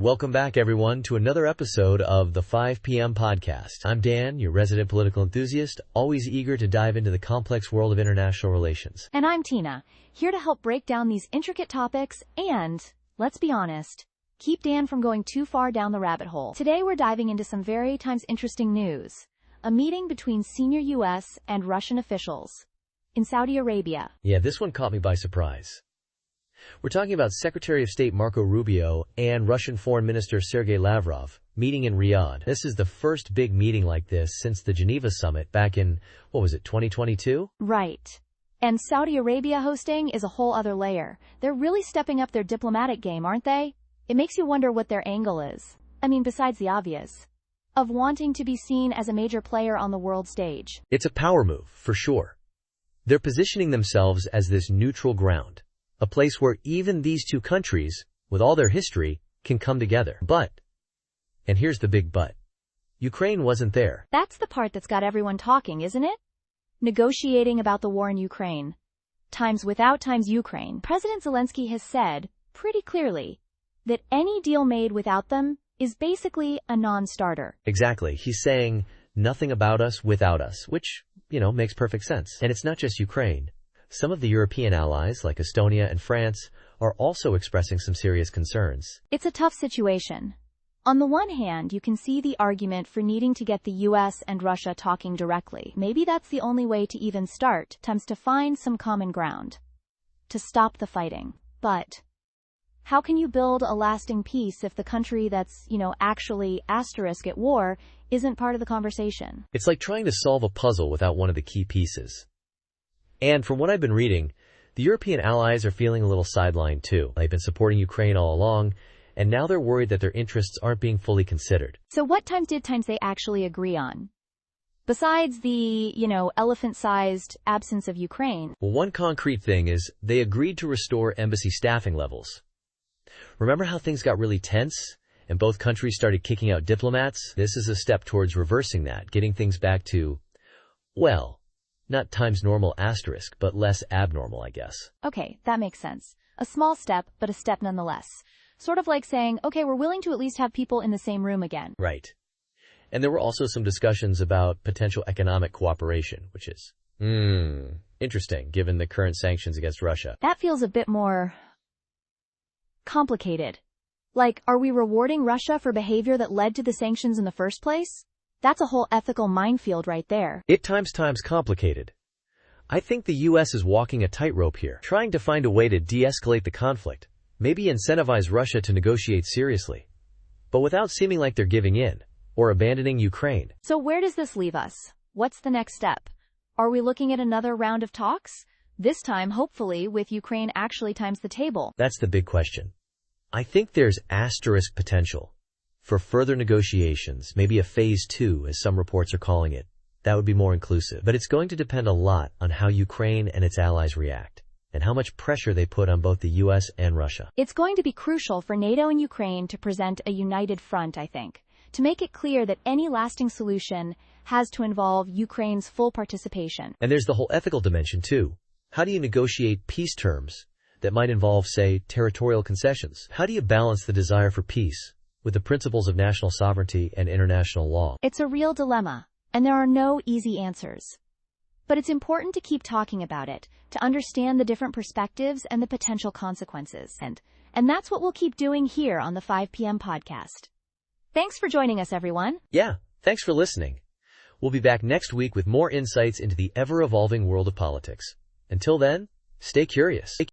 Welcome back, everyone, to another episode of the 5 p.m. podcast. I'm Dan, your resident political enthusiast, always eager to dive into the complex world of international relations. And I'm Tina, here to help break down these intricate topics and, let's be honest, keep Dan from going too far down the rabbit hole. Today we're diving into some very times interesting news. A meeting between senior U.S. and Russian officials in Saudi Arabia. Yeah, this one caught me by surprise. We're talking about Secretary of State Marco Rubio and Russian Foreign Minister Sergei Lavrov meeting in Riyadh. This is the first big meeting like this since the Geneva summit back in, 2022? Right. And Saudi Arabia hosting is a whole other layer. They're really stepping up their diplomatic game, aren't they? It makes you wonder what their angle is. I mean, besides the obvious, of wanting to be seen as a major player on the world stage. It's a power move, for sure. They're positioning themselves as this neutral ground. A place where even these two countries, with all their history, can come together. But, and here's the big but, Ukraine wasn't there. That's the part that's got everyone talking, isn't it? Negotiating about the war in Ukraine. Times without times Ukraine. President Zelensky has said, pretty clearly, that any deal made without them is basically a non-starter. Exactly. He's saying, nothing about us without us, which, makes perfect sense. And it's not just Ukraine. Some of the European allies, like Estonia and France, are also expressing some serious concerns. It's a tough situation. On the one hand, you can see the argument for needing to get the US and Russia talking directly. Maybe that's the only way to even start, attempts to find some common ground, to stop the fighting. But how can you build a lasting peace if the country that's, actually at war isn't part of the conversation? It's like trying to solve a puzzle without one of the key pieces. And from what I've been reading, the European allies are feeling a little sidelined too. They've been supporting Ukraine all along, and now they're worried that their interests aren't being fully considered. So what times they actually agree on? Besides the, elephant-sized absence of Ukraine. Well, one concrete thing is they agreed to restore embassy staffing levels. Remember how things got really tense and both countries started kicking out diplomats? This is a step towards reversing that, getting things back to, not times normal asterisk, but less abnormal, I guess. Okay, that makes sense. A small step, but a step nonetheless. Sort of like saying, okay, we're willing to at least have people in the same room again. Right. And there were also some discussions about potential economic cooperation, which is, interesting, given the current sanctions against Russia. That feels a bit more complicated. Like, are we rewarding Russia for behavior that led to the sanctions in the first place? That's a whole ethical minefield right there. It times complicated. I think the U.S. is walking a tightrope here, trying to find a way to de-escalate the conflict, maybe incentivize Russia to negotiate seriously, but without seeming like they're giving in or abandoning Ukraine. So where does this leave us? What's the next step? Are we looking at another round of talks? This time, hopefully, with Ukraine actually times the table. That's the big question. I think there's asterisk potential for further negotiations, maybe a phase 2, as some reports are calling it. That would be more inclusive. But it's going to depend a lot on how Ukraine and its allies react, and how much pressure they put on both the U.S. and Russia. It's going to be crucial for NATO and Ukraine to present a united front, I think, to make it clear that any lasting solution has to involve Ukraine's full participation. And there's the whole ethical dimension, too. How do you negotiate peace terms that might involve, say, territorial concessions? How do you balance the desire for peace with the principles of national sovereignty and international law? It's a real dilemma, and there are no easy answers. But it's important to keep talking about it, to understand the different perspectives and the potential consequences. And that's what we'll keep doing here on the 5 p.m. podcast. Thanks for joining us, everyone. Yeah, thanks for listening. We'll be back next week with more insights into the ever-evolving world of politics. Until then, stay curious.